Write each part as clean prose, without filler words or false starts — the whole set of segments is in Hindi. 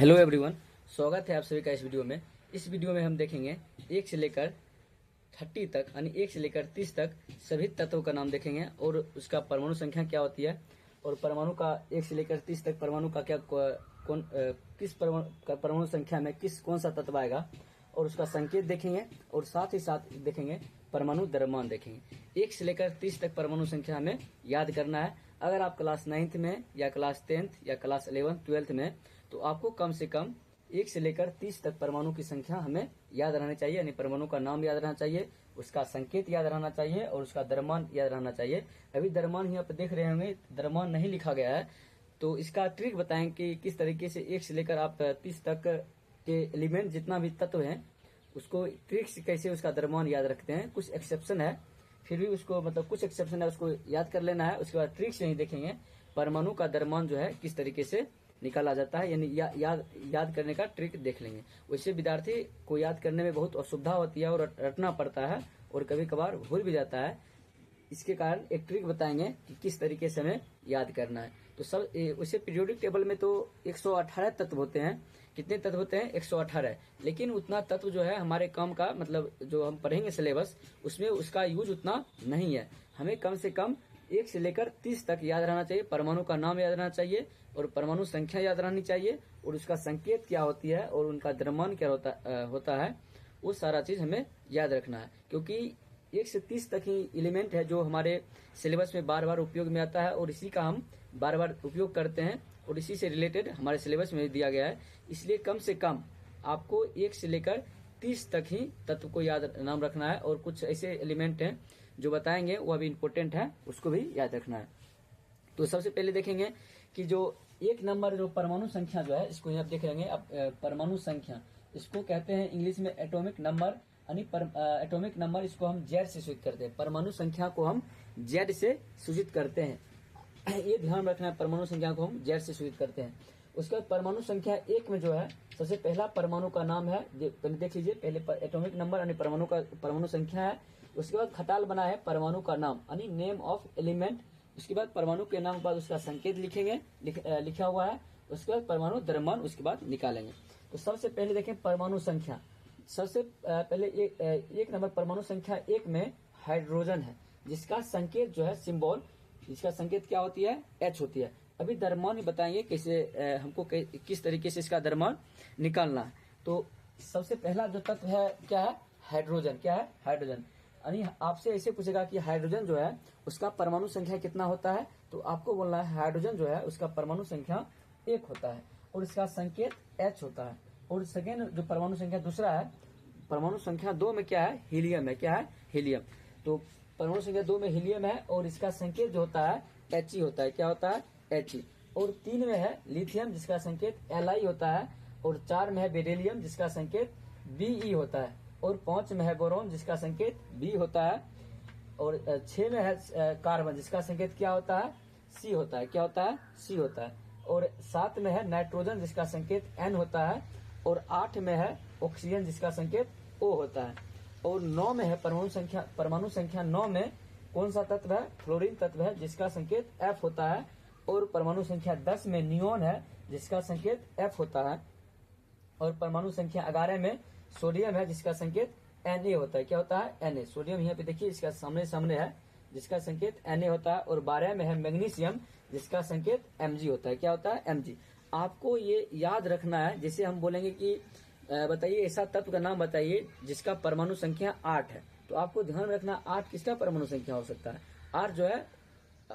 हेलो एवरीवन, स्वागत है आप सभी का इस वीडियो में। इस वीडियो में हम देखेंगे 1 से लेकर 30 तक यानी 1 से लेकर 30 तक सभी तत्वों का नाम देखेंगे और उसका परमाणु संख्या क्या होती है और परमाणु का 1 से लेकर 30 तक परमाणु का क्या किस परमाणु संख्या में कौन सा तत्व आएगा और उसका संकेत देखेंगे और साथ ही साथ देखेंगे परमाणु द्रव्यमान देखेंगे। 1 से लेकर 30 तक परमाणु संख्या हमें याद करना है। अगर आप क्लास 9th में या क्लास 10th या क्लास 11th 12th में तो आपको कम से कम 1 से लेकर 30 तक परमाणु की संख्या हमें याद रहनी चाहिए, यानी परमाणु का नाम याद रहना चाहिए, उसका संकेत याद रहना चाहिए और उसका द्रव्यमान याद रहना चाहिए। अभी द्रव्यमान यहाँ पे देख रहे होंगे, द्रव्यमान नहीं लिखा गया है, तो इसका ट्रिक बताएं कि किस तरीके से 1 से लेकर आप 30 तक के एलिमेंट जितना भी तत्व है उसको ट्रिक से कैसे उसका द्रव्यमान याद रखते हैं। कुछ एक्सेप्शन है, फिर भी उसको कुछ एक्सेप्शन है उसको याद कर लेना है। उसके बाद ट्रिक से नहीं देखेंगे परमाणु का द्रव्यमान जो है किस तरीके से निकाला जाता है, यानी याद करने का ट्रिक देख लेंगे। वैसे विद्यार्थी को याद करने में बहुत असुविधा होती है और रटना पड़ता है और कभी कभार भूल भी जाता है। इसके कारण एक ट्रिक बताएंगे कि किस तरीके से हमें याद करना है। तो सब उसे पीरियोडिक टेबल में तो 118 तत्व होते हैं। कितने तत्व होते हैं? 118। लेकिन उतना तत्व जो है हमारे काम का मतलब जो हम पढ़ेंगे सिलेबस उसमें उसका यूज उतना नहीं है। हमें कम से कम 1 से लेकर 30 तक याद रहना चाहिए, परमाणु का नाम याद रहना चाहिए और परमाणु संख्या याद रहनी चाहिए और उसका संकेत क्या होती है और उनका द्रव्यमान क्या होता है, वो सारा चीज हमें याद रखना है। क्योंकि 1 से 30 तक ही एलिमेंट है जो हमारे सिलेबस में बार बार उपयोग में आता है और इसी का हम बार बार उपयोग करते हैं और इसी से रिलेटेड हमारे सिलेबस में दिया गया है। इसलिए कम से कम आपको 1 से लेकर 30 तक ही तत्व को याद नाम रखना है और कुछ ऐसे एलिमेंट हैं जो बताएंगे वो अभी इम्पोर्टेंट है, उसको भी याद रखना है। तो सबसे पहले देखेंगे कि जो 1 नंबर जो परमाणु संख्या जो है इसको यहाँ देख लेंगे। अब परमाणु संख्या इसको कहते हैं इंग्लिश में एटॉमिक नंबर, यानी एटॉमिक नंबर इसको हम जेड से सूचित करते हैं। परमाणु संख्या को हम जेड से सूचित करते हैं, ये ध्यान रखना है। परमाणु संख्या को हम जेड से सूचित करते हैं। उसके बाद परमाणु संख्या 1 में जो है सबसे पहला परमाणु का नाम है, पहले देख लीजिए, पहले एटॉमिक नंबर यानी परमाणु संख्या है। उसके बाद खटाल बना है परमाणु का नाम यानी नेम ऑफ एलिमेंट। उसके बाद परमाणु के नाम के बाद उसका संकेत लिखेंगे, लिखा हुआ है। उसके बाद परमाणु द्रव्यमान उसके बाद निकालेंगे। तो सबसे पहले देखें परमाणु संख्या। सबसे पहले एक नंबर परमाणु संख्या 1 में हाइड्रोजन है, जिसका संकेत जो है सिंबल, इसका संकेत क्या होती है? H होती है। अभी द्रव्यमान बताएंगे कैसे हमको किस तरीके से इसका द्रव्यमान निकालना है। तो सबसे पहला जो तत्व है क्या है? हाइड्रोजन। क्या है? हाइड्रोजन। यानी आपसे ऐसे पूछेगा कि हाइड्रोजन जो है उसका परमाणु संख्या कितना होता है, तो आपको बोलना है हाइड्रोजन जो है उसका परमाणु संख्या 1 होता है और इसका संकेत H होता है। और सेकेंड जो परमाणु संख्या दूसरा है, परमाणु संख्या 2 में क्या है? हीलियम है। क्या है? हीलियम। तो परमाणु संख्या 2 में हीलियम है और इसका संकेत जो होता है He होता है। क्या होता है? He। और 3 में है लिथियम जिसका संकेत Li होता है और 4 में है बेरिलियम जिसका संकेत Be होता है और 5 में है बोरोन जिसका संकेत B होता है और 6 में है कार्बन जिसका संकेत क्या होता है? C होता है। क्या होता है? C होता है। और 7 में है नाइट्रोजन जिसका संकेत N होता है और 8 में है ऑक्सीजन जिसका संकेत O होता है और 9 में है परमाणु संख्या 9 में कौन सा तत्व है? फ्लोरीन तत्व है जिसका संकेत F होता है और परमाणु संख्या 10 में नियोन है जिसका संकेत F होता है और परमाणु संख्या 11 में सोडियम है जिसका संकेत Na होता है। क्या होता है? Na। सोडियम यहाँ पे देखिए इसका सामने है जिसका संकेत Na होता है और 12 में है मैग्नीशियम जिसका संकेत Mg होता है। क्या होता है? Mg। आपको ये याद रखना है। जैसे हम बोलेंगे कि बताइए ऐसा तत्व का नाम बताइए जिसका परमाणु संख्या 8 है, तो आपको ध्यान रखना 8 किसका परमाणु संख्या हो सकता है? 8 जो है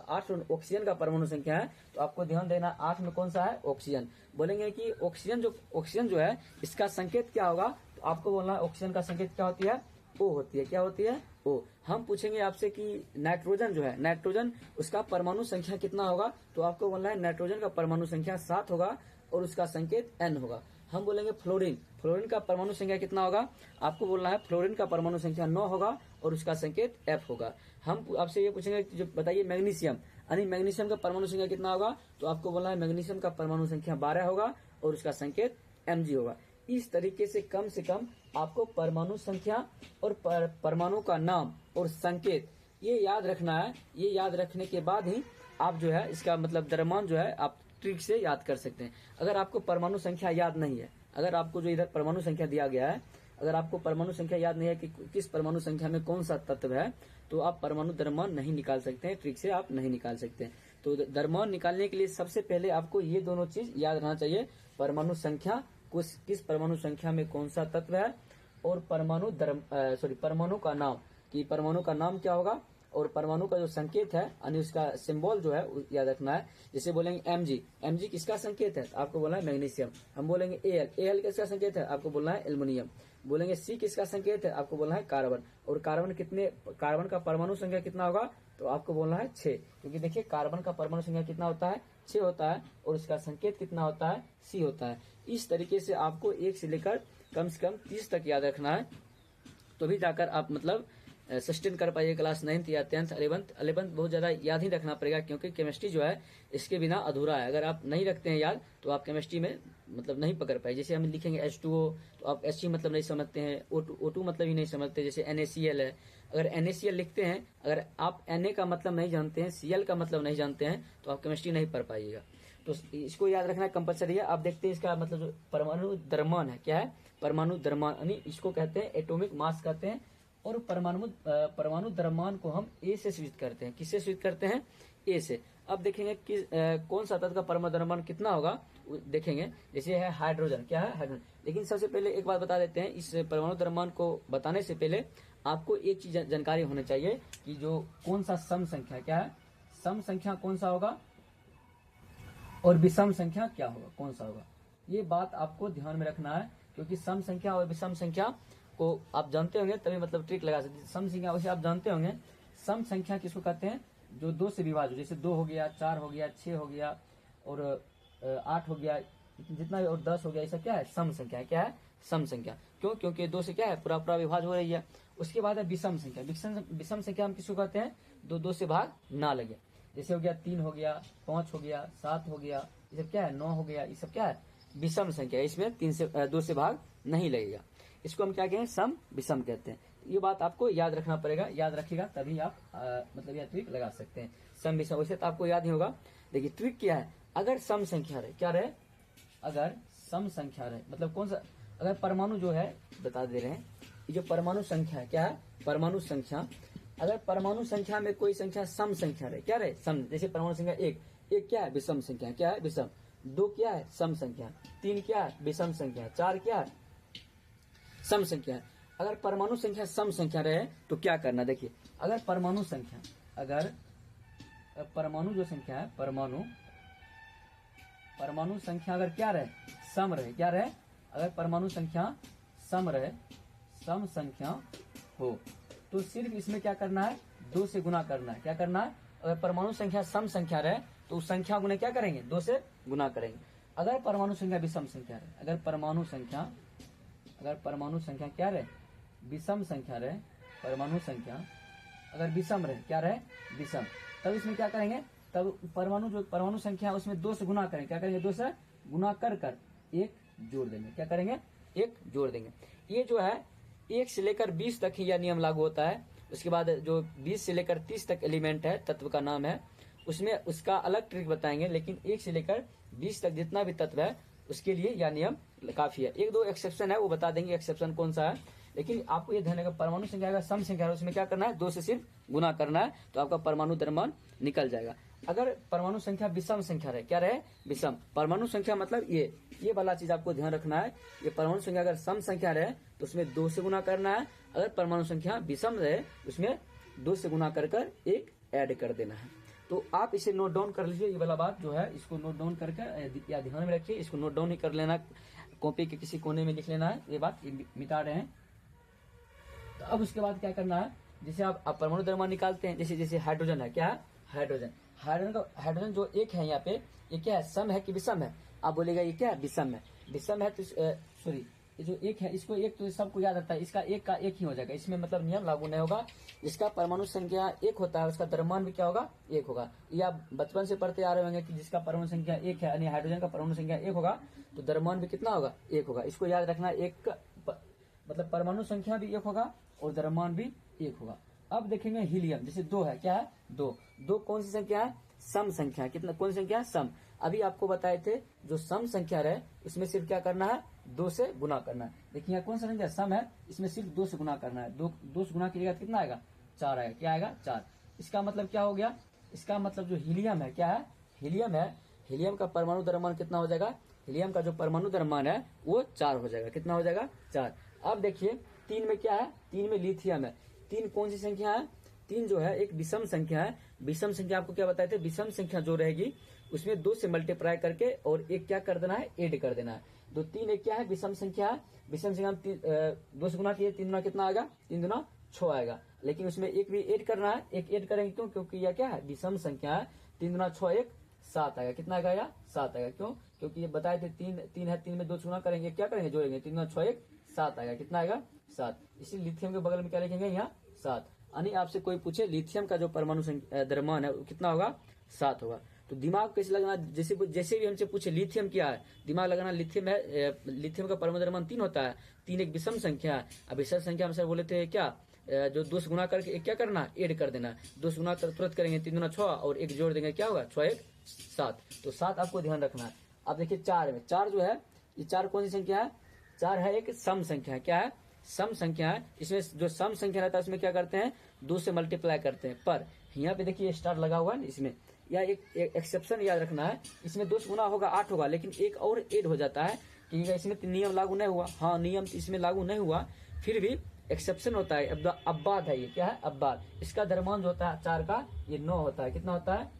8 ऑक्सीजन का परमाणु संख्या है, तो आपको ध्यान देना 8 में कौन सा है? ऑक्सीजन। बोलेंगे कि ऑक्सीजन जो है इसका संकेत क्या होगा, तो आपको बोलना है ऑक्सीजन का संकेत क्या होती है? O होती है। क्या होती है? O। हम पूछेंगे आपसे कि नाइट्रोजन जो है, नाइट्रोजन उसका परमाणु संख्या कितना होगा, तो आपको बोलना है नाइट्रोजन का परमाणु संख्या 7 होगा और उसका संकेत N होगा। हम बोलेंगे फ्लोरीन का परमाणु संख्या कितना होगा, आपको बोलना है फ्लोरीन का परमाणु संख्या 9 होगा और उसका संकेत F होगा। हम आपसे ये पूछेंगे जो बताइए मैग्नीशियम, यानी मैग्नीशियम का परमाणु संख्या कितना होगा, तो आपको बोलना है मैग्नीशियम का परमाणु संख्या 12 होगा और उसका संकेत Mg होगा। इस तरीके से कम आपको परमाणु संख्या और परमाणु का नाम और संकेत ये याद रखना है। ये याद रखने के बाद ही आप जो है इसका मतलब द्रव्यमान जो है आप ट्रिक से याद कर सकते हैं। अगर आपको परमाणु संख्या याद नहीं है, अगर आपको जो इधर परमाणु संख्या दिया गया है, अगर आपको परमाणु संख्या याद नहीं है कि किस परमाणु संख्या में कौन सा तत्व है, तो आप परमाणु द्रव्यमान नहीं निकाल सकते हैं, ट्रिक से आप नहीं निकाल सकते हैं। तो द्रव्यमान निकालने के लिए सबसे पहले आपको ये दोनों चीज याद रहना चाहिए, परमाणु संख्या, किस परमाणु संख्या में कौन सा तत्व है, और परमाणु का नाम, कि परमाणु का नाम क्या होगा, और परमाणु का जो संकेत है यानी उसका सिंबल जो है याद रखना है। जैसे बोलेंगे Mg किसका संकेत है, तो आपको बोलना है मैग्नीशियम। हम बोलेंगे Al किसका संकेत है, आपको बोलना है एल्युमिनियम। बोलेंगे C किसका संकेत है, आपको बोलना है कार्बन। और कार्बन का परमाणु संख्या कितना होगा, तो आपको बोलना है 6, क्योंकि देखिए कार्बन का परमाणु संख्या कितना होता है, 6 होता है, और उसका संकेत कितना होता है, C होता है। इस तरीके से आपको 1 से लेकर कम से कम 30 तक याद रखना है, तो भी जाकर आप मतलब सस्टेन कर पाइए क्लास 9th या 10th 11th बहुत ज्यादा याद ही रखना पड़ेगा, क्योंकि केमिस्ट्री जो है इसके बिना अधूरा है। अगर आप नहीं रखते हैं याद, तो आप केमिस्ट्री में मतलब नहीं पकड़ पाए। जैसे हम लिखेंगे H2O, तो आप H मतलब नहीं समझते हैं, O2 मतलब ही नहीं समझते। जैसे NaCl है, अगर NaCl लिखते हैं, अगर आप Na का मतलब नहीं जानते हैं, Cl का मतलब नहीं जानते हैं, तो आप केमिस्ट्री नहीं पढ़ पाइएगा। तो इसको याद रखना कंपलसरी है। आप देखते हैं इसका मतलब जो परमाणु द्रव्यमान है, क्या है, परमाणु द्रव्यमान, यानी इसको कहते हैं एटॉमिक मास कहते हैं। और परमाणु द्रव्यमान को हम ए से सूचित करते हैं। किससे सूचित करते हैं, ए से। अब देखेंगे कि कौन सा तत्व का परमाणु द्रव्यमान कितना होगा, देखेंगे। जैसे है हाइड्रोजन, क्या है, हाइड्रोजन। लेकिन सबसे पहले एक बात बता देते हैं, इस परमाणु द्रव्यमान को बताने से पहले आपको एक चीज जानकारी होनी चाहिए कि जो कौन सा सम संख्या, क्या है, सम संख्या कौन सा होगा, और विषम संख्या क्या होगा, कौन सा होगा। ये बात आपको ध्यान में रखना है, क्योंकि सम संख्या और विषम संख्या को आप जानते होंगे तभी मतलब ट्रिक लगा सकते हैं। सम संख्या वैसे आप जानते होंगे, सम संख्या किसको कहते हैं, जो 2 से विभाज्य हो, जैसे 2 हो गया, 4 हो गया, 6 हो गया, और 8 हो गया, जितना भी, और 10 हो गया, ये सब क्या है, सम संख्या है। क्या है, सम संख्या। क्यों, क्योंकि 2 से क्या है, पूरा विभाज्य हो रही है। उसके बाद है विषम संख्या। विषम संख्या हम किसको कहते हैं, 2 से भाग ना लगे। जैसे हो गया 3 हो गया, 5 हो गया, 7 हो गया, ये सब क्या है, 9 हो गया, ये सब क्या है, विषम संख्या। इसमें 2 से भाग नहीं लगेगा। इसको हम क्या कहें, सम विषम कहते हैं। ये बात आपको याद रखना पड़ेगा, याद रखिएगा तभी आप मतलब यह ट्रिक लगा सकते हैं। सम विषम वैसे तो आपको याद ही होगा। देखिए ट्रिक क्या है, अगर सम संख्या रहे, क्या रहे, अगर सम संख्या रहे, मतलब कौन सा, अगर परमाणु जो है, बता दे रहे हैं, ये जो परमाणु संख्या है, क्या है, परमाणु संख्या, अगर परमाणु संख्या में कोई संख्या सम संख्या रहे, क्या रहे, सम। जैसे परमाणु संख्या 1 क्या है, विषम संख्या, क्या है, विषम। 2 क्या है, सम संख्या। 3 क्या है, विषम संख्या। 4 क्या है, सम संख्या है। अगर परमाणु संख्या सम संख्या रहे तो क्या करना, देखिए, अगर परमाणु संख्या, अगर परमाणु जो संख्या है, परमाणु संख्या अगर क्या रहे, सम रहे, क्या रहे, अगर परमाणु संख्या सम रहे, सम संख्या हो, तो सिर्फ इसमें क्या करना है, 2 से गुना करना है। क्या करना है, अगर परमाणु संख्या सम संख्या रहे तो उस संख्या गुणे क्या करेंगे, 2 से गुना करेंगे। अगर परमाणु संख्या विषम संख्या रहे, अगर परमाणु संख्या क्या रहे, विषम संख्या रहे, परमाणु संख्या अगर विषम रहे, क्या रहे, विषम, तब इसमें क्या करेंगे, तब परमाणु संख्या उसमें 2 से गुना करेंगे। क्या करेंगे, 2 से गुना कर 1 जोड़ देंगे। क्या करेंगे, 1 जोड़ देंगे। ये जो है 1 से लेकर 20 तक ही यह नियम लागू होता है। उसके बाद जो 20 से लेकर 30 तक एलिमेंट है, तत्व का नाम है, उसमें उसका अलग ट्रिक बताएंगे। लेकिन 1 से लेकर 20 तक जितना भी तत्व है उसके लिए यह नियम काफी है। 1-2 एक्सेप्शन है, वो बता देंगे एक्सेप्शन कौन सा है। लेकिन आपको ये ध्यान रखना, परमाणु संख्या अगर सम संख्या है उसमें क्या करना है, 2 से सिर्फ गुना करना है, तो आपका परमाणु द्रव्यमान निकल जाएगा। अगर परमाणु संख्या विषम संख्या रहे, क्या रहे, विषम। परमाणु संख्या मतलब ये वाला चीज आपको ध्यान रखना है। ये परमाणु संख्या अगर सम संख्या रहे तो उसमें 2 से गुना करना है। अगर परमाणु संख्या विषम रहे उसमें 2 से गुना कर 1 ऐड कर देना है। तो आप इसे नोट डाउन कर लीजिए। ये वाला बात जो है इसको नोट डाउन करके या ध्यान में रखिए, इसको नोट डाउन ही कर लेना, कॉपी के किसी कोने में लिख लेना है। ये बात मिटा रहे हैं। तो अब उसके बाद क्या करना है, जैसे आप परमाणु द्रव्यमान निकालते हैं, जैसे हाइड्रोजन है, क्या है, हाइड्रोजन जो 1 है यहाँ पे, ये क्या है, सम है कि विषम है। आप बोलेगा ये क्या है, विषम है। विषम है तो सॉरी, ये जो 1 है, इसको 1 तो सबको याद रहता है, इसका 1 का 1 ही हो जाएगा। इसमें मतलब नियम लागू नहीं होगा। जिसका परमाणु संख्या 1 होता है उसका द्रव्यमान भी क्या होगा, 1 होगा। ये आप बचपन से पढ़ते आ रहे होंगे कि जिसका परमाणु संख्या 1 है, यानी हाइड्रोजन का परमाणु संख्या 1 होगा, तो द्रव्यमान भी कितना होगा, 1 होगा। इसको याद रखना, 1 मतलब परमाणु संख्या भी 1 होगा और द्रव्यमान भी 1 होगा। अब देखेंगे हीलियम, जैसे 2 है, क्या है, 2 कौन सी संख्या है, सम संख्या। कितना, कौन सी संख्या है, सम। अभी आपको बताए थे जो सम संख्या रहे इसमें सिर्फ क्या करना है, 2 से गुना करना है। देखिए यहाँ कौन सा संख्या सम है, इसमें सिर्फ 2 से गुना करना है। 2 से गुना कीजिएगा कितना आएगा, 4 आएगा। क्या आएगा, 4। इसका मतलब क्या हो गया, इसका मतलब जो हीलियम है, क्या है, हीलियम है, हीलियम का परमाणु द्रव्यमान कितना हो जाएगा, हीलियम का जो परमाणु द्रव्यमान है वो 4 हो जाएगा। कितना हो जाएगा, 4। अब देखिए 3 में क्या है, 3 में लिथियम है। 3 कौन सी संख्या है, 3 जो है एक विषम संख्या है। विषम संख्या आपको क्या बताए थे, विषम संख्या जो रहेगी उसमें 2 से मल्टीप्लाई करके और एक क्या कर देना है, ऐड कर देना है। तो 3 एक क्या है, विषम संख्या है। विषम संख्या 2 से गुना किए, 3 गुना कितना आएगा, 3 गुना 6 आएगा। लेकिन उसमें एक भी ऐड करना है, एक ऐड करेंगे क्यों, क्योंकि यह क्या है, विषम संख्या है। 3 गुना 6 1 7 आएगा। कितना आएगा, या 7 आएगा। क्यों, क्योंकि ये बताए थे 3 है, 3 में 2 गुना करेंगे, क्या करेंगे, जोड़ेंगे। 3 गुना 6 1 7 आएगा। कितना आएगा, 7। इसी लिथियम के बगल में क्या लिखेंगे, यहाँ 7। यानी आपसे कोई पूछे लिथियम का जो परमाणु द्रव्यमान है वो कितना होगा, 7 होगा। तो दिमाग कैसे लगाना, जैसे भी हमसे पूछे लिथियम क्या है, दिमाग लगाना। लिथियम है, लिथियम का परमाणु द्रव्यमान 3 होता है। 3 एक विषम संख्या है। अब विषम संख्या हम सर बोले थे क्या, जो 2 से गुना करके एक क्या करना, ऐड कर देना। 2 से गुना तुरंत करेंगे, 3 गुना 6 और एक जोड़ देंगे, क्या होगा, 6 1 7। तो 7 आपको ध्यान रखना है। अब देखिए 4 में, 4 जो है ये 4 कौन सी संख्या है, 4 है एक सम संख्या है। क्या है, सम संख्या है। इसमें जो सम संख्या रहता है उसमें क्या करते हैं, 2 से मल्टीप्लाई करते हैं। पर यहाँ पे देखिए स्टार लगा हुआ है इसमें, या एक एक्सेप्शन याद रखना है। इसमें 2 से गुना होगा 8 होगा, लेकिन एक और ऐड हो जाता है क्योंकि इसमें नियम लागू नहीं हुआ। हाँ, नियम इसमें लागू नहीं हुआ, फिर भी एक्सेप्शन होता है। अब्बाद है ये, क्या है, अब्बाद। इसका द्रव्यमान जो होता है 4 का, ये 9 होता है। कितना होता है,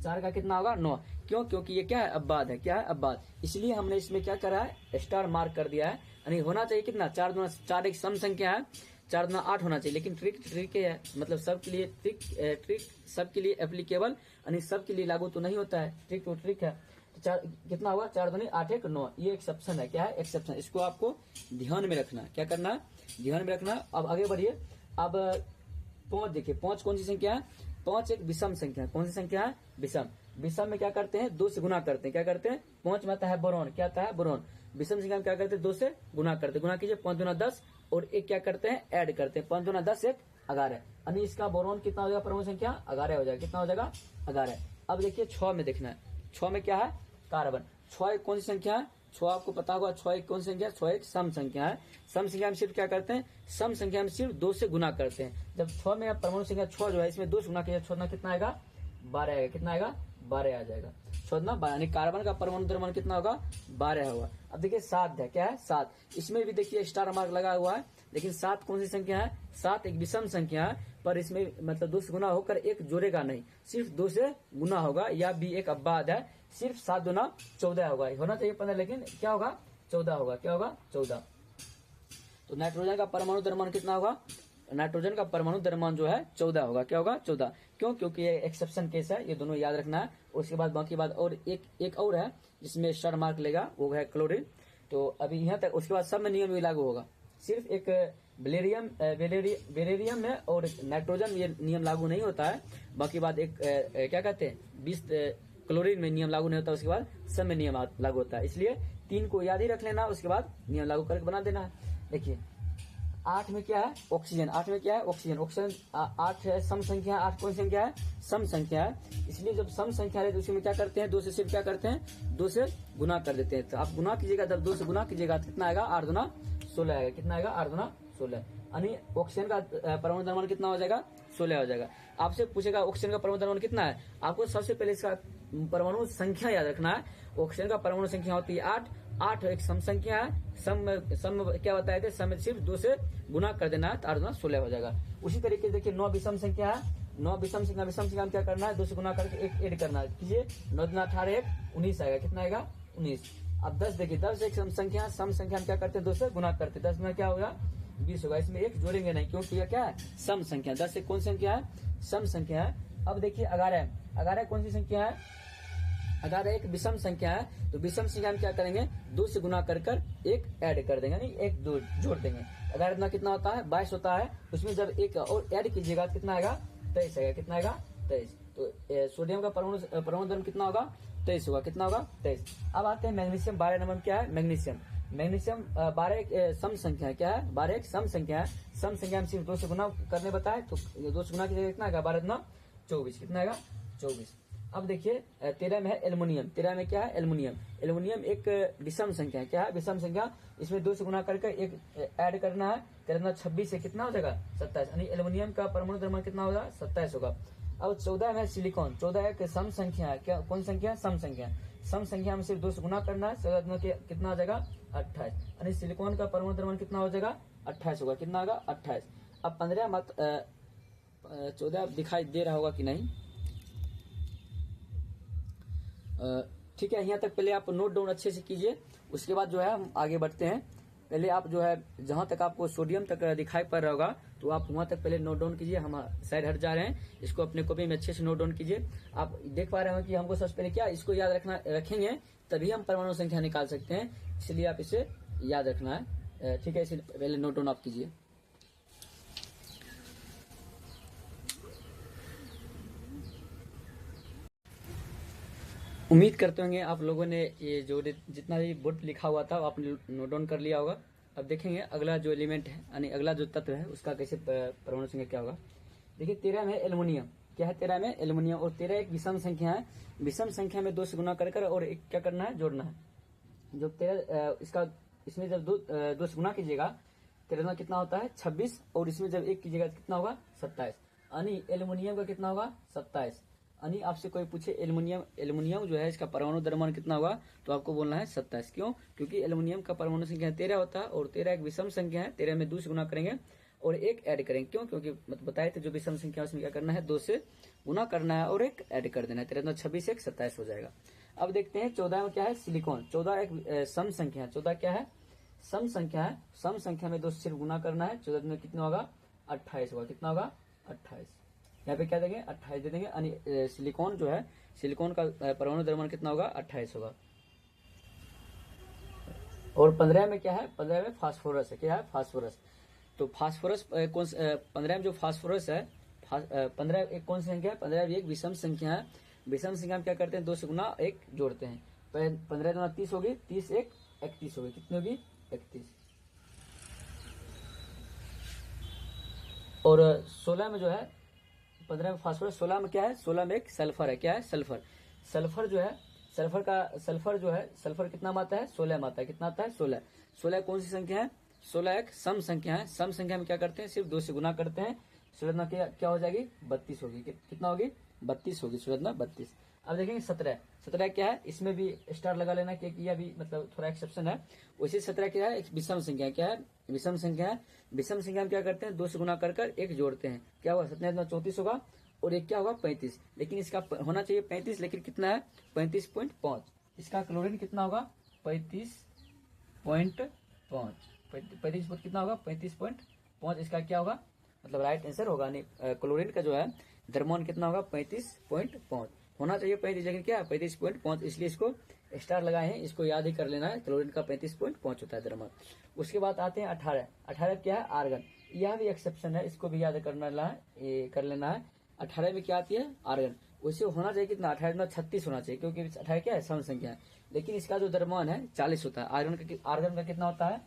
4 का कितना होगा, 9। क्यों, क्योंकि ये क्या है, अब्बाद है। क्या है, अब्बाद। इसलिए हमने इसमें क्या करा है, स्टार मार्क कर दिया है। यानी होना चाहिए कितना, 4 दूना 4 एक सम संख्या है, 4 दूना 8 होना चाहिए। लेकिन ट्रिक है, मतलब सबके लिए ट्रिक सबके लिए एप्लीकेबल, यानी सबके लिए लागू तो नहीं होता है। ट्रिक तो ट्रिक है। तो 4 कितना हुआ, 4 दूनी 8 1 9। ये एक्सेप्शन है। क्या है, एक्सेप्शन। इसको आपको ध्यान में रखना। क्या करना है, ध्यान में रखना। अब आगे बढ़िए। अब 5 देखिए, 5 कौन सी संख्या है, 5 एक विषम संख्या है। कौन सी संख्या है, विषम। विषम में क्या करते हैं, 2 से गुना करते हैं। क्या करते हैं, 5 में आता है बोरॉन। क्या आता है, बोरॉन। विषम संख्या में क्या करते हैं, 2 से गुना करते हैं। गुना कीजिए, 5 दूना 10 और एक क्या करते हैं, ऐड करते हैं। 5 दूना 10 1 11। यानी इसका बोरॉन कितना हो जाएगा, परमाणु संख्या 11 हो जाएगा। कितना हो जाएगा, 11। अब देखिए 6 में देखना है, 6 में क्या है, कार्बन। 6 एक कौन सी संख्या है, 6 आपको पता होगा। 6 एक कौन सी संख्या है, 6 एक सम संख्या है। सम संख्या में सिर्फ क्या करते हैं, सम संख्या में सिर्फ 2 से गुना करते हैं। जब 6 में परमाणु संख्या 6 जो है इसमें 2 से गुना किया, 6 कितना आएगा, 12 आएगा। कितना आएगा, 12 आ जाएगा। 14 यानी कार्बन का परमाणु द्रव्यमान कितना होगा, 12 होगा। अब देखिए 7 है। क्या है, 7। इसमें भी देखिए स्टार मार्क लगा हुआ है। लेकिन 7 कौन सी संख्या है, 7 एक विषम संख्या है। पर इसमें मतलब 2 से गुना होकर एक जोड़ेगा नहीं, सिर्फ 2 से गुना होगा। या भी एक अब्बाद है, सिर्फ 7 दूना 14 होगा। होना चाहिए 15, लेकिन क्या होगा, 14 होगा। क्या होगा, 14। तो नाइट्रोजन का परमाणु द्रव्यमान कितना होगा, नाइट्रोजन का परमाणु द्रव्यमान जो है 14 होगा। क्या होगा, 14। क्यों, क्योंकि ये एक्सेप्शन केस है। ये दोनों याद रखना है। उसके बाद बाकी बात और एक और है जिसमें स्टार मार्क लेगा, वो है क्लोरीन। तो अभी यहाँ तक, उसके बाद सब में नियम भी लागू होगा। सिर्फ एक बेरेरियम में और नाइट्रोजन ये नियम लागू नहीं होता है। बाकी बात एक क्या कहते हैं, 20 क्लोरीन में नियम लागू नहीं होता। उसके बाद सब में नियम लागू होता है। इसलिए 3 को याद ही रख लेना, उसके बाद नियम लागू करके बना देना है। देखिए 8 में क्या है, ऑक्सीजन। 8 में क्या है, ऑक्सीजन। ऑक्सीजन 8 है, सम संख्या। 8 कौन संख्या है, सम संख्या है। इसलिए जब सम संख्या है तो उसमें क्या करते हैं, 2 से सिर्फ क्या करते हैं, 2 से गुना कर देते हैं। तो आप गुना कीजिएगा, जब 2 से गुना कीजिएगा तो कितना आएगा, 8 दूना 16 आएगा। कितना आएगा, 8 दूना 16। यानी ऑक्सीजन का परमाणु द्रव्यमान कितना हो जाएगा, 16 हो जाएगा। आपसे पूछेगा ऑक्सीजन का परमाणु द्रव्यमान कितना है, आपको सबसे पहले इसका परमाणु संख्या याद रखना है। ऑक्सीजन का परमाणु संख्या होती है 8। 8 एक सम संख्या है। सम क्या बताए थे, सम सिर्फ 2 से गुना कर देना है तो 8 दूना 16 हो जाएगा। उसी तरीके से देखिए 9 विषम संख्या है। 9 विषम संख्या, विषम संख्या में क्या करना है, 2 से गुना करके एक ऐड करना है। कीजिए, 9 दूना 18 1 19 आएगा। कितना आएगा, 19। अब 10 देखिए, 10 एक सम संख्या। सम संख्या में क्या करते हैं, 2 से गुना करते हैं। 10 में क्या होगा, 20 होगा। इसमें एक जोड़ेंगे नहीं, क्योंकि यह क्या है, सम संख्या। 10 एक कौन संख्या है, सम संख्या है। अब देखिए 11। 11 कौन सी संख्या है, 11 एक विषम संख्या है। तो विषम संख्या में क्या करेंगे, 2 से गुना कर एक ऐड कर देंगे, यानी एक जोड़ देंगे। 11 कितना होता है, 22 होता है। उसमें जब एक और ऐड कीजिएगा कितना आएगा, 23 आएगा। कितना आएगा, 23। तो सोडियम का परमाणु द्रव्यमान कितना होगा, 23 होगा। कितना होगा, 23। अब आते हैं मैग्नीशियम। 12 नंबर में क्या है, मैग्नीशियम। मैग्नीशियम 12 एक सम संख्या है। क्या है, 12 एक सम संख्या है। सम संख्या में सिर्फ 2 से गुना करने बताए, तो 2 से गुना कीजिएगा, कितना आएगा, 12 दूना 24। कितना आएगा, 24। अब देखिए 13 में है एल्युमिनियम। 13 में क्या है? एल्युमिनियम। एल्युमिनियम एक विषम संख्या है। क्या है? विषम संख्या। इसमें 2 से गुना करके एक ऐड करना है। 26 से कितना हो जाएगा? 27। यानी एल्युमिनियम का परमाणु द्रव्यमान कितना होगा? 27 होगा। अब 14 में सिलिकॉन। 14 एक सम संख्या है। क्या कौन संख्या? सम संख्या। सम संख्या में सिर्फ 2 से गुना करना है। 14 कितना हो जाएगा? 28। यानी सिलिकॉन का परमाणु द्रव्यमान कितना हो जाएगा? 28 होगा। कितना होगा? 28। अब 15 मत 14 दिखाई दे रहा होगा कि नहीं? ठीक है, यहाँ तक पहले आप नोट डाउन अच्छे से कीजिए। उसके बाद जो है हम आगे बढ़ते हैं। पहले आप जो है जहां तक आपको सोडियम तक दिखाई पड़ रहा होगा तो आप वहां तक पहले नोट डाउन कीजिए। हम साइड हट जा रहे हैं, इसको अपने कॉपी में अच्छे से नोट डाउन कीजिए। आप देख पा रहे हो कि हमको सबसे पहले क्या इसको याद रखेंगे तभी हम परमाणु संख्या निकाल सकते हैं। इसलिए आप इसे याद रखना है। ठीक है, इसलिए पहले नोट डाउन आप कीजिए। उम्मीद करते होंगे आप लोगों ने ये जो जितना भी बोर्ड लिखा हुआ था आपने नोट डाउन कर लिया होगा। अब देखेंगे अगला जो एलिमेंट है यानी अगला जो तत्व है उसका कैसे परमाणु संख्या क्या होगा। देखिए 13 में एल्युमिनियम। क्या है? 13 में एल्युमिनियम। और 13 एक विषम संख्या है। विषम संख्या में 2 से गुना कर और एक क्या करना है? जोड़ना है। जो 13 इसका इसमें जब 2 से गुना कीजिएगा 13 में कितना होता है? 26। और इसमें जब 1 कीजिएगा कितना होगा? 27। यानी एल्युमिनियम का कितना होगा? 27। यानी आपसे कोई पूछे एल्युमिनियम जो है इसका परमाणु द्रव्यमान कितना होगा तो आपको बोलना है 27। क्यों? क्योंकि एल्युमिनियम का परमाणु संख्या 13 होता है और 13 एक विषम संख्या है। 13 में 2 से गुना करेंगे और एक ऐड करेंगे। क्यों? क्योंकि बताए थे जो विषम संख्या उसमें क्या करना है? 2 से गुना करना है और एक ऐड कर देना है। 13 26 एक 27 हो जाएगा। अब देखते हैं 14 में क्या है? सिलिकॉन। 14 एक सम संख्या है। 14 क्या है? सम संख्या है। सम संख्या में 2 से सिर्फ गुना करना है। 14 में कितना होगा? 28 होगा। कितना होगा? 28। यहाँ पे क्या देंगे? 28 दे देंगे। यानी सिलिकॉन जो है सिलिकॉन का परमाणु द्रव्यमान कितना होगा? 28 होगा। और 15 में क्या है? 15 में फास्फोरस है। क्या है? फास्फोरस। तो फास्फोरस कौन 15 में जो फास्फोरस है 15 एक कौन सी संख्या है? 15 एक विषम संख्या है। विषम संख्या में क्या करते हैं? 2 से गुना एक जोड़ते हैं। 15 गुना 30 होगी। 30 एक 31 होगी। कितनी होगी? 31। और 16 में जो है 15 में फास्फोरस। 16 में क्या है? 16 में एक सल्फर है। क्या है? सल्फर। सल्फर जो है सल्फर कितना आता है? 16 में आता है। कितना आता है? 16। 16 कौन सी संख्या है? 16 एक सम संख्या है। सम संख्या में क्या करते हैं? सिर्फ 2 से गुना करते हैं। 16 क्या हो जाएगी? 32 होगी। कितना होगी? 32 होगी। 16 32। अब देखेंगे 17। 17 क्या है? इसमें भी स्टार लगा लेना क्योंकि यह भी मतलब थोड़ा एक्सेप्शन है। वैसे 17 क्या है? एक विषम संख्या। क्या है? विषम संख्या है। विषम संख्या में क्या करते हैं? 2 से गुना कर एक जोड़ते हैं। क्या हुआ? 17 34 होगा और एक क्या होगा? 35। लेकिन इसका होना चाहिए 35, लेकिन कितना है? 35.5। इसका क्लोरीन कितना होगा? 35.5। 35 कितना होगा? 35.5। इसका क्या होगा? मतलब राइट आंसर होगा। नहीं क्लोरीन का जो है द्रव्यमान कितना होगा? 35.5 होना चाहिए 35, लेकिन क्या 35.5, इसलिए इसको स्टार लगाए हैं। इसको याद ही कर लेना है। क्लोरीन का 35.5 होता है द्रव्यमान। उसके बाद आते हैं 18। 18 क्या है? आर्गन। यह भी एक्सेप्शन है, इसको भी याद कर लेना है। 18 में क्या आती है? आर्गन। उसे होना चाहिए कितना? 18 में 36 होना चाहिए, क्योंकि 18 क्या है? सम संख्या है। लेकिन इसका जो द्रव्यमान है 40 होता है। आर्गन का कितना होता है?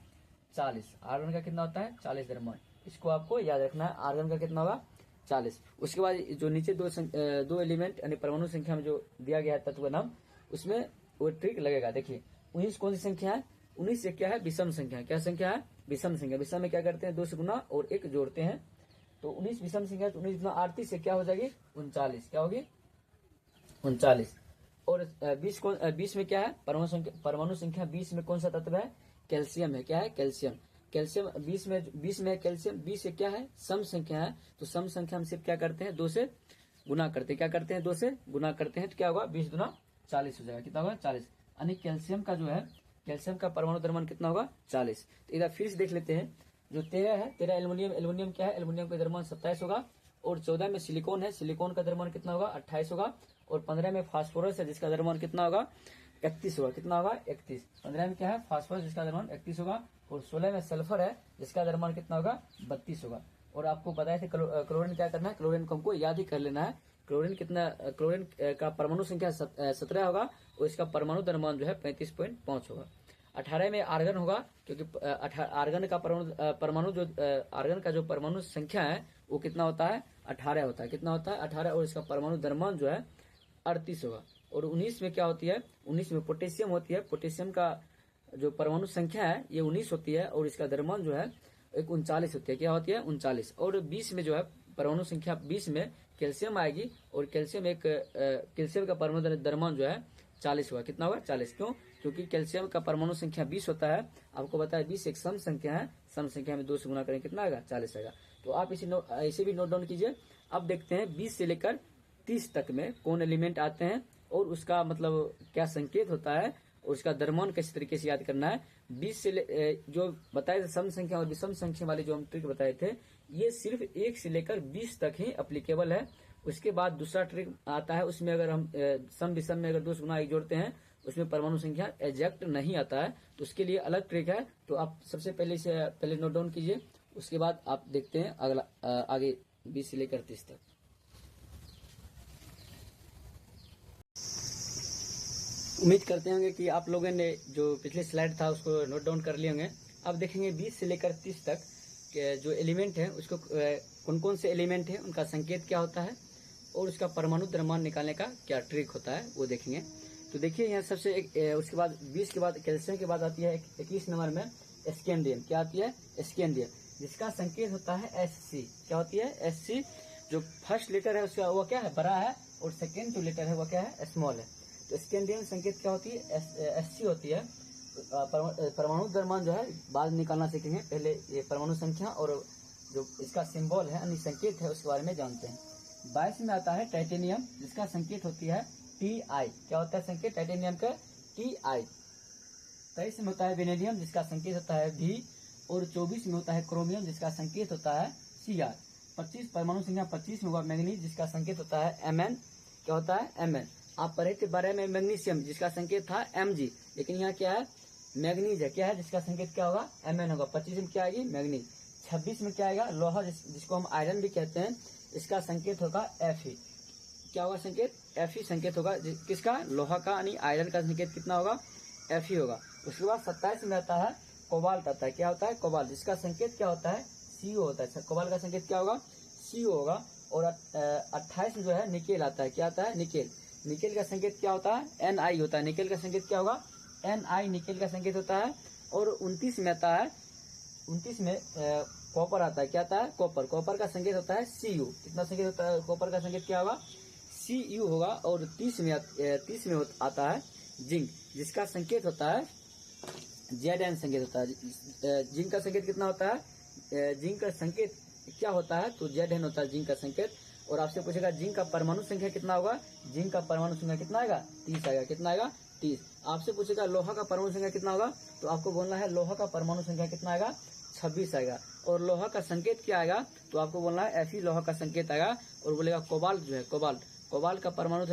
40। आर्गन का कितना होता है? 40 द्रव्यमान। इसको आपको याद रखना है। आर्गन का कितना होगा? 40। उसके बाद जो नीचे दो एलिमेंट यानी परमाणु संख्या में जो दिया गया है तत्व नाम, उसमें वो ट्रिक लगेगा। देखिए 19 कौन सी संख्या है? 19 से क्या है? विषम संख्या। क्या संख्या है? विषम संख्या। विषम में क्या करते हैं? 2 से गुना और एक जोड़ते हैं। तो 19 विषम संख्या। 19 गुना 38 से क्या हो जाएगी? 39। क्या होगी? 39। और 20 में क्या है? परमाणु संख्या 20 में कौन सा तत्व है? कैल्शियम है। क्या है? कैल्शियम। कैल्शियम 20 में कैल्शियम 20 से क्या है? सम संख्या है। तो सम संख्या हम सिर्फ क्या करते हैं? 2 से गुना करते हैं। क्या करते हैं? 2 से गुना करते हैं। तो क्या होगा? 20 गुना 40 हो जाएगा। कितना होगा? 40। यानी कैल्शियम का जो है कैल्शियम का परमाणु द्रव्यमान कितना होगा? 40। तो इधर फिर से देख लेते हैं। जो 13 है 13 एल्युमिनियम क्या है? एल्युमिनियम का द्रव्यमान 27 होगा। और 14 में सिलिकॉन है। सिलिकॉन का द्रव्यमान कितना होगा? 28 होगा। और 15 में फास्फोरस है जिसका द्रव्यमान कितना होगा? 31 होगा। कितना होगा? 31। 15 में क्या है? फास्फोरस जिसका द्रव्यमान 31 होगा। और 16 में सल्फर है जिसका द्रव्यमान कितना होगा? 32 होगा। और आपको बताया था क्लोरीन क्या करना है? क्लोरीन को हमको याद ही कर लेना है। क्लोरीन का परमाणु संख्या 17 होगा और इसका परमाणु द्रव्यमान जो है 35.5 होगा। 18 में आर्गन होगा, क्योंकि आर्गन का आर्गन का जो परमाणु संख्या है वो कितना होता है? 18 होता है। कितना होता है? 18। और इसका परमाणु द्रव्यमान जो है 38 होगा। और 19 में क्या होती है, 19 में पोटेशियम होती है। पोटेशियम का जो परमाणु संख्या है ये 19 होती है और इसका द्रव्यमान जो है एक 39 होती है। क्या होती है, 39। और 20 में जो है परमाणु संख्या 20 में कैल्शियम आएगी और कैल्शियम का परमाणु द्रव्यमान जो है 40 होगा। कितना होगा, 40। क्यों, क्योंकि कैल्शियम का परमाणु संख्या 20 होता है। आपको पता है 20 एक सम संख्या है, सम संख्या में 2 से गुना करेंगे कितना आएगा, 40 आएगा। तो आप इसे भी नोट डाउन कीजिए। अब देखते हैं 20 से लेकर 30 तक में कौन एलिमेंट आते हैं और उसका मतलब क्या संकेत होता है और उसका द्रव्यमान किस तरीके से याद करना है। 20 से जो बताए थे सम संख्या और विषम संख्या वाले जो हम ट्रिक बताए थे, ये सिर्फ 1 से लेकर 20 तक ही अप्लीकेबल है। उसके बाद दूसरा ट्रिक आता है, उसमें अगर हम सम विषम में अगर 2 से गुना 1 जोड़ते हैं उसमें परमाणु संख्या एग्जैक्ट नहीं आता है, तो उसके लिए अलग ट्रिक है। तो आप सबसे पहले नोट डाउन कीजिए, उसके बाद आप देखते हैं अगला आगे 20 से लेकर 30 तक। उम्मीद करते होंगे कि आप लोगों ने जो पिछले स्लाइड था उसको नोट डाउन कर लिए होंगे। अब देखेंगे 20 से लेकर 30 तक के जो एलिमेंट है उसको कौन कौन से एलिमेंट है, उनका संकेत क्या होता है और उसका परमाणु द्रव्यमान निकालने का क्या ट्रिक होता है वो देखेंगे। तो देखिए यहाँ सबसे उसके बाद 20 के बाद कैल्शियम के बाद आती है 21 नंबर में स्कैंडियम। क्या आती है, स्कैंडियम, जिसका संकेत होता है Sc। क्या होती है, Sc। जो फर्स्ट लेटर है उसका वो क्या है, बड़ा है, और सेकेंड जो लेटर है वो क्या है, स्मॉल है। तो स्कैंडियम संकेत क्या होती है, Sc होती है। परमाणु द्रव्यमान जो है बाद निकालना सीखेंगे, पहले ये परमाणु संख्या और जो इसका सिंबल है यानी संकेत है उसके बारे में जानते हैं। 22 में आता है टाइटेनियम, जिसका संकेत होती है Ti। क्या होता है संकेत टाइटेनियम का, Ti। 23 में होता है वेनेडियम, जिसका संकेत होता है V। और 24 में होता है क्रोमियम, जिसका संकेत होता है Cr। 25 परमाणु संख्या 25 में होगा मैग्नीज, जिसका संकेत होता है Mn। क्या होता है, Mn। आप पढ़े थे 12 में मैग्नीशियम, जिसका संकेत था Mg, लेकिन यहाँ क्या है, मैग्नीज है। क्या है, जिसका संकेत क्या होगा, Mn होगा। 25 में क्या आएगी, मैग्नीज। 26 में क्या आएगा, लोहा, जिसको हम आयरन भी कहते हैं, इसका संकेत होगा Fe। क्या होगा संकेत, Fe संकेत होगा। किसका, लोहा का यानी आयरन का संकेत कितना होगा, Fe होगा। उसके बाद 27 में आता है कोबाल्ट आता है। क्या होता है, कोबाल्ट, जिसका संकेत क्या होता है, Co होता है। कोबाल्ट का संकेत क्या होगा, Co होगा। और 28 में जो है निकेल आता है। क्या आता है, निकेल। निकेल का संकेत क्या होता है, Ni होता है। निकेल का संकेत क्या होगा, Ni, निकेल का संकेत होता है। और 29 में आता है, 29 में कॉपर आता है। क्या आता है, कॉपर। कॉपर का संकेत होता है Cu। कितना संकेत होता है, कॉपर का संकेत क्या होगा, Cu होगा। और 30 में आता है जिंक, जिसका संकेत होता है Zn संकेत होता है। जिंक का संकेत कितना होता है, जिंक का संकेत क्या होता है, तो Zn होता है जिंक का संकेत। और आपसे पूछेगा जिंक का परमाणु संख्या कितना होगा, जिंक का परमाणु संख्या कितना आएगा, 30 आएगा। कितना आएगा, 30। आपसे पूछेगा लोहा का परमाणु संख्या कितना होगा, तो आपको बोलना है लोहा का परमाणु संख्या कितना आएगा, 26 आएगा। और लोहा का संकेत क्या आएगा, तो आपको बोलना है Fe, लोहा का संकेत आएगा। और बोलेगा कोबाल्ट जो है, कोबाल्ट का परमाणु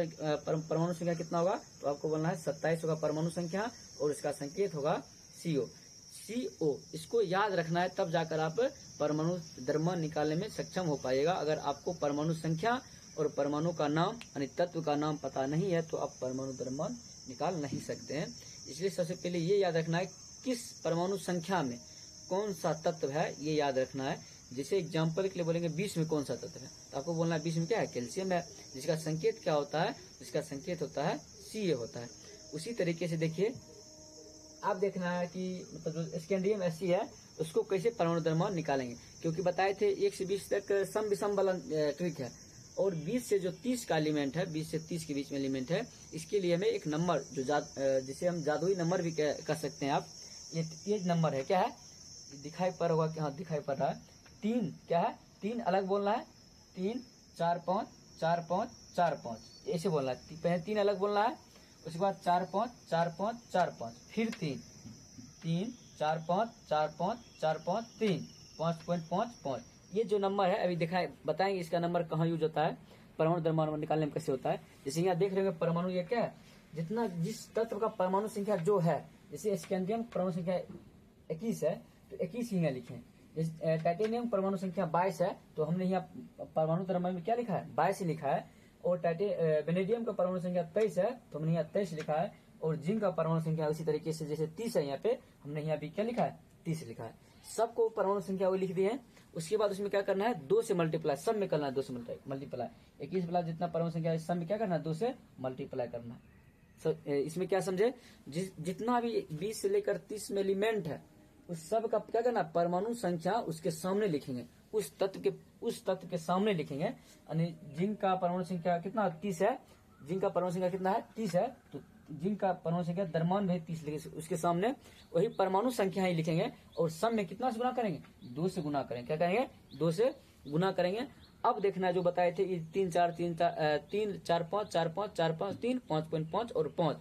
संख्या कितना होगा, तो आपको बोलना है 27 होगा परमाणु संख्या और इसका संकेत होगा CO। इसको याद रखना है, तब जाकर आप परमाणु द्रव्यमान निकालने में सक्षम हो पाएगा। अगर आपको परमाणु संख्या और परमाणु का नाम यानी तत्व का नाम पता नहीं है तो आप परमाणु द्रव्यमान निकाल नहीं सकते हैं। इसलिए सबसे पहले ये याद रखना है किस परमाणु संख्या में कौन सा तत्व है, ये याद रखना है। जैसे एग्जाम्पल के लिए बोलेंगे 20 में कौन सा तत्व है, तो आपको बोलना है 20 में क्या है, कैल्शियम है, जिसका संकेत क्या होता है, जिसका संकेत होता है Ca होता है। उसी तरीके से देखिए आप देखना है कि मतलब जो स्कैंडियम Sc है उसको कैसे परमाणु द्रव्यमान निकालेंगे, क्योंकि बताए थे 1 से 20 तक सम विषम वाला ट्रिक है। और 20 से जो 30 का एलिमेंट है, 20 से 30 के बीच में एलिमेंट है, इसके लिए हमें एक नंबर जिसे हम जादुई नंबर भी कह सकते हैं आप। ये तेज नंबर है। क्या है, दिखाई पड़ होगा कि हाँ दिखाई पड़ रहा है। 3 क्या है, 3 अलग बोलना है, 3 4 5 4 5 4 5 ऐसे बोलना है। पहले 3 अलग बोलना है, उसके बाद 4 5 4 5 4 5, फिर 3 3 4 5 4 5 4 5 3 5.5 ये जो नंबर है अभी बताएंगे इसका नंबर कहाँ यूज होता है, परमाणु द्रव्यमान निकालने में कैसे होता है। जैसे यहाँ देख रहे होंगे परमाणु, ये क्या है, जितना जिस तत्व का परमाणु संख्या जो है, जैसे स्कैंडियम परमाणु संख्या 21 है तो 21 ही यहाँ लिखे। जैसे टाइटेनियम परमाणु संख्या 22 है तो हमने यहाँ परमाणु द्रव्यमान में क्या लिखा है, 22 ही लिखा है। और वेनेडियम का परमाणु संख्या 23 है तो हमने यहाँ 23 लिखा है। और जिंक का परमाणु संख्या उसी तरीके से जैसे 30 है यहाँ पे, हमने यहाँ भी क्या लिखा है, 30 लिखा है। सबको परमाणु संख्या वही लिख दी है। उसके बाद उसमें क्या करना है, 2 से मल्टीप्लाई, सब में करना है 2 से मल्टीप्लाई। 21 प्लस जितना परमाणु संख्या है सब में क्या करना है, 2 से मल्टीप्लाई करना है। इसमें क्या समझे, जितना भी 20 से लेकर 30 में एलिमेंट है उस सब का क्या करना, परमाणु संख्या उसके सामने लिखेंगे, उस तत्व के सामने लिखेंगे। यानी जिनका परमाणु संख्या कितना 30 है, जिनका परमाणु संख्या कितना है 30 है, तो जिनका परमाणु संख्या द्रव्यमान भी 30 लिखे उसके सामने वही परमाणु संख्या ही लिखेंगे और सब में कितना से गुना करेंगे, 2 से गुना करेंगे। क्या करेंगे, 2 से गुना करेंगे। अब देखना जो बताए थे 3 4 3 4 5 4 5 4 5 3 5.5 और 5,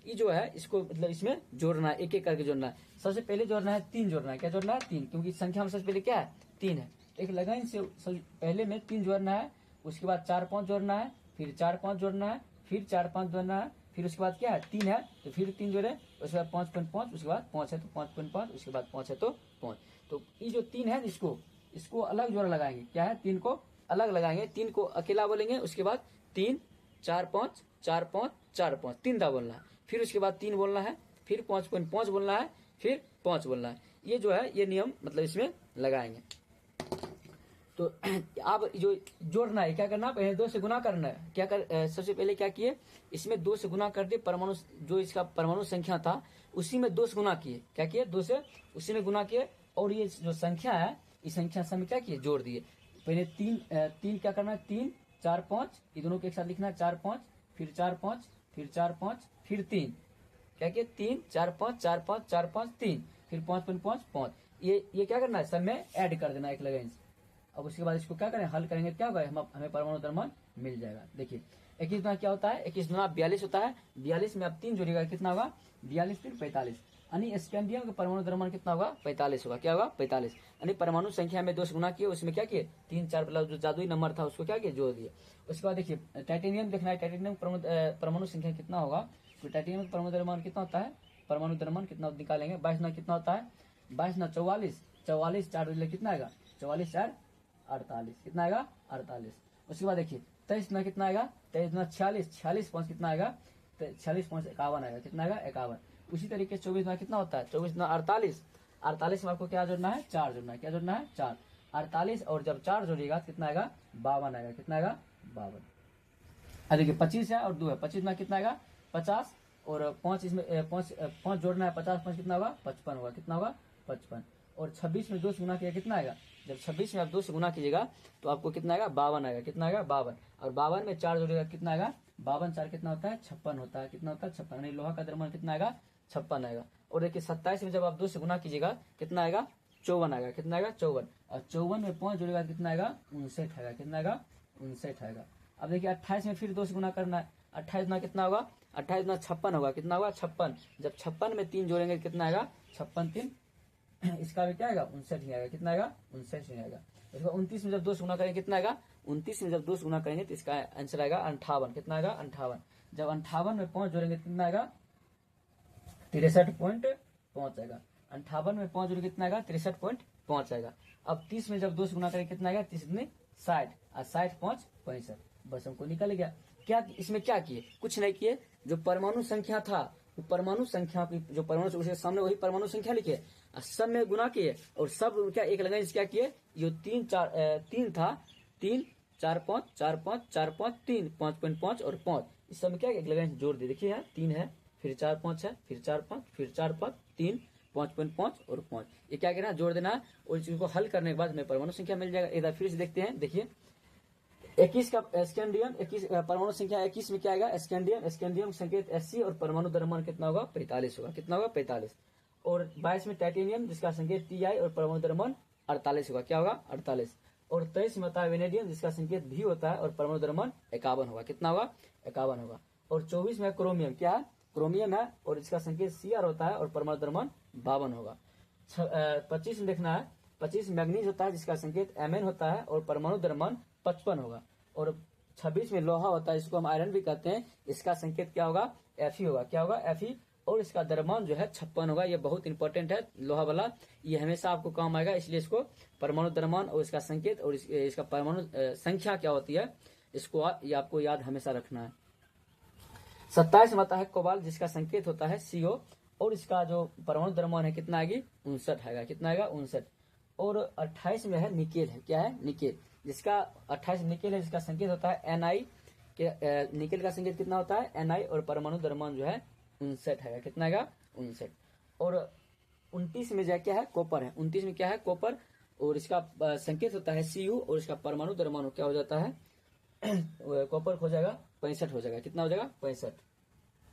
ये जो है इसको मतलब इसमें जोड़ना है, एक एक करके जोड़ना है। सबसे पहले जोड़ना है 3 जोड़ना है। क्या जोड़ना है, 3, क्योंकि संख्या में सबसे पहले क्या है, 3 है। एक लगाइन से पहले में 3 जोड़ना है, उसके बाद 4 5 जोड़ना है, फिर 4 5 जोड़ना है, फिर 4 5 जोड़ना है, फिर उसके बाद क्या है 3 है तो फिर 3 जोड़े, उसके बाद 5.5, उसके बाद 5 है तो 5.5, उसके बाद 5 है तो 5। तो ये जो 3 है इसको अलग जोड़ा लगाएंगे। क्या है, 3 को अलग लगाएंगे, 3 को अकेला बोलेंगे, उसके बाद 3 4 5 4 5 4 5 3 दा बोलना है, फिर उसके बाद 3 बोलना है, फिर 5.5 बोलना है, फिर 5 बोलना है। ये जो है ये नियम मतलब इसमें लगाएंगे। तो आप जो जोड़ना है क्या करना, पहले 2 से गुना करना है। क्या सबसे पहले क्या किए, इसमें 2 से गुना कर दिए, परमाणु जो इसका परमाणु संख्या था उसी में 2 से गुना किए। क्या किए, 2 से उसी में गुना किए, और ये जो संख्या है इस संख्या से क्या किए, जोड़ दिए। पहले 3 क्या करना है, 3 4 5, ये दोनों के एक साथ लिखना है, 4 5, फिर 4 5, फिर 4 5, फिर 3। क्या किए, 3 4 5 4 5 4 5 3, फिर 5.5 5। ये क्या करना है, सब में ऐड कर देना एक लगाइन से। अब उसके बाद इसको क्या करें, हल करेंगे, क्या होगा, हमें परमाणु द्रव्यमान मिल जाएगा। देखिए 21 गुना क्या होता है, 21 गुना 42 होता है। 42 में अब 3 जोड़िएगा, कितना होगा, 42 3 45। यानी स्कैंडियम का परमाणु द्रव्यमान कितना होगा, 45 होगा। क्या होगा, 45। यानी परमाणु संख्या में 2 से गुना किए, उसमें क्या किए, 3 4 मतलब जो जादुई नंबर था उसको क्या किए, जोड़ दिए। उसके बाद देखिए टाइटेनियम देखना है, टाइटेनियम परमाणु संख्या कितना होगा। तो टाइटेनियम परमाणु द्रव्यमान कितना होता है, परमाणु द्रव्यमान कितना निकालेंगे, 22 ना कितना होता है, 22 ना 44, 44 4 कितना आएगा, 44 4 48, कितना आएगा 48। उसके बाद देखिए 23 ना कितना आएगा, 23 ना 46, 46 5 कितना आएगा, 46 5 51 आएगा, कितना आएगा 51। उसी तरीके से 24 ना कितना होता है, 24 ना 48, 48 में आपको क्या जोड़ना है, 4 जोड़ना है। क्या जोड़ना है, 4, 48 और जब 4 जोड़िएगा कितना आएगा, 52 आएगा, कितना आएगा 52। अब देखिए 25 है और 2 है, 25 में कितना आएगा 50, और 5 इसमें 5 जोड़ना है, 50 5 कितना होगा 55 होगा, कितना होगा 55। और 26 में 2 से गुना किया कितना आएगा, जब 26 में आप 2 से गुना कीजिएगा तो आपको कितना आएगा 52 आएगा, कितना आएगा 52। और 52 में 4 जोड़ेगा कितना आएगा, 52 4 कितना होता है 56 होता है, कितना होता है 56। यानी लोहा का द्रव्यमान कितना आएगा 56 आएगा। और देखिए 27 में जब आप 2 से गुना कीजिएगा कितना आएगा 54 आएगा, कितना आएगा 54। और 54 में 5 जोड़ेगा कितना आएगा 59 आएगा, कितना आएगा 59 आएगा। अब देखिए 28 में फिर 2 से गुना करना है, 28 ना कितना होगा, 28 ना 56 होगा, कितना होगा 56। जब 56 में 3 जोड़ेंगे कितना आएगा 56 3, इसका भी क्या आएगा 59 ही आएगा, कितना आएगा 59 ही आएगा। इसका 29 में जब 2 से गुना करेंगे कितना आएगा, 29 में जब 2 से गुना करेंगे तो इसका आंसर आएगा 58, कितना आएगा 58। जब 58 में 5 जोड़ेंगे कितना आएगा 63.5 आएगा, 58 में 5 जोड़ेंगे कितना आएगा 63.5 आएगा। अब 30 में जब 2 से गुना करेंगे कितना आएगा, 30 में 60 और 60 5 65, बस हमको निकल गया। क्या इसमें क्या किए, कुछ नहीं किए, जो परमाणु संख्या था वो परमाणु संख्या की जो परमाणु उसके सामने वही परमाणु संख्या लिखे, सब में गुना किए, और सब क्या एक लगाए क्या किए, जो 3 था 3 4 5 4 5 4 5 3 5.5 और 5, इस सब में क्या एक लगाए जोड़ दिए। देखिए यहाँ 3 है, फिर 4 5 है, फिर 4 5, फिर 4 5 3 5.5 और 5, ये क्या करना जोड़ देना। और इसको हल करने के बाद हमें परमाणु संख्या मिल जाएगा। एक बार फिर से देखते हैं, देखिए 21 का स्कैंडियम 21 परमाणु संख्या 21 में क्या आएगा स्कैंडियम संकेत Sc और परमाणु द्रव्यमान कितना होगा 45 होगा, कितना होगा 45। और 22 में टाइटेनियम जिसका संकेत Ti और परमाणु द्रव्यमान 48 होगा, क्या होगा 48। और 23 में होता है वेनेडियम जिसका संकेत V होता है और परमाणु द्रव्यमान 51 होगा, कितना होगा 51 होगा। और 24 में क्रोमियम, क्या है क्रोमियम है और इसका संकेत Cr होता है और परमाणु द्रव्यमान 52 होगा। 25 में देखना है, 25 मैग्नीज होता है जिसका संकेत Mn होता है और परमाणु द्रव्यमान 55 होगा। और 26 में लोहा होता है जिसको हम आयरन भी कहते हैं, इसका संकेत क्या होगा Fe होगा, क्या होगा Fe, और इसका द्रव्यमान जो है 56 होगा। ये बहुत इंपॉर्टेंट है लोहा वाला, ये हमेशा आपको काम आएगा, इसलिए इसको परमाणु द्रव्यमान और इसका संकेत और इसका परमाणु संख्या क्या होती है इसको ये आपको याद हमेशा रखना है। 27 में आता है कोबाल्ट जिसका संकेत होता है CO और इसका जो परमाणु द्रव्यमान है कितना आएगी 59 आएगा। कितना आएगा 59। और 28 में है निकेल है, क्या है निकेल, जिसका 28 निकेल है, जिसका संकेत होता है Ni के निकेल का संकेत कितना होता है Ni और परमाणु द्रव्यमान जो है 59 है। कितना आएगा 59। और 29 में जो क्या है कॉपर है, 29 में क्या है कॉपर और इसका संकेत होता है Cu और इसका परमाणु द्रव्यमान क्या हो जाता है कॉपर हो जाएगा 65 हो जाएगा। कितना हो जाएगा 65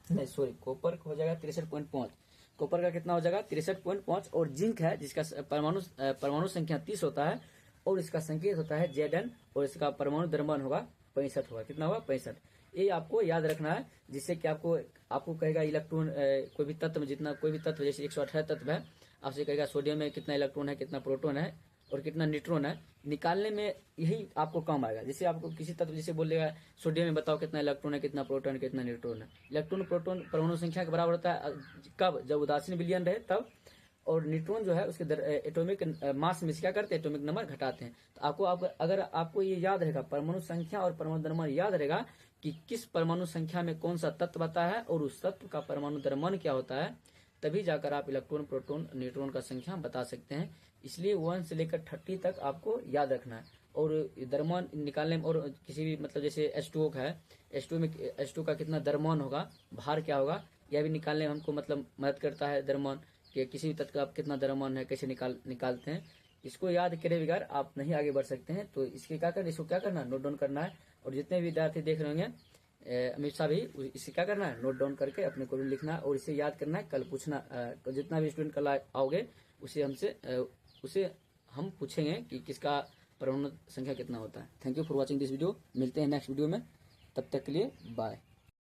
नहीं सॉरी कॉपर हो जाएगा 63.5। कॉपर का कितना हो जाएगा 63.5। और जिंक है जिसका परमाणु संख्या 30 होता है और इसका संकेत होता है Zn और इसका परमाणु द्रव्यमान होगा 65 होगा। कितना होगा 65। ये आपको याद रखना है, जिससे कि आपको कहेगा इलेक्ट्रॉन कोई भी तत्व में जितना कोई भी तत्व जैसे 118 तत्व है, आपसे कहेगा सोडियम में कितना इलेक्ट्रॉन है, कितना प्रोटॉन है और कितना न्यूट्रॉन है, निकालने में यही आपको काम आएगा। जैसे आपको किसी तत्व जैसे बोलेगा सोडियम में बताओ कितना इलेक्ट्रॉन है, कितना प्रोटॉन है, कितना न्यूट्रॉन है। इलेक्ट्रॉन प्रोटॉन परमाणु संख्या के बराबर होता है कब, जब उदासीन विलयन रहे तब। और न्यूट्रॉन जो है उसके एटॉमिक मास में क्या करते हैं एटॉमिक नंबर घटाते हैं। तो अगर आपको ये याद रहेगा परमाणु संख्या और परमाणु द्रव्यमान याद रहेगा कि किस परमाणु संख्या में कौन सा तत्व आता है और उस तत्व का परमाणु द्रव्यमान क्या होता है, तभी जाकर आप इलेक्ट्रॉन प्रोटॉन न्यूट्रॉन का संख्या बता सकते हैं। इसलिए 1 से लेकर 30 तक आपको याद रखना है। और द्रव्यमान निकालने में और किसी भी मतलब जैसे H2O है, H2 का कितना द्रव्यमान होगा, भार क्या होगा, यह भी निकालने में हमको मतलब मदद करता है द्रव्यमान कि किसी भी तत्व का कितना द्रव्यमान है कैसे निकालते हैं। इसको याद करे बगैर आप नहीं आगे बढ़ सकते हैं। तो इसके क्या करना, इसको क्या करना नोट डाउन करना है। और जितने भी विद्यार्थी देख रहे होंगे हमेशा भी इसे क्या करना है नोट डाउन करके अपने को भी लिखना है और इसे याद करना है। कल पूछना जितना भी स्टूडेंट कल आओगे उसे हम पूछेंगे कि किसका परमाणु संख्या कितना होता है। Thank you for watching this video. मिलते हैं नेक्स्ट वीडियो में, तब तक के लिए बाय।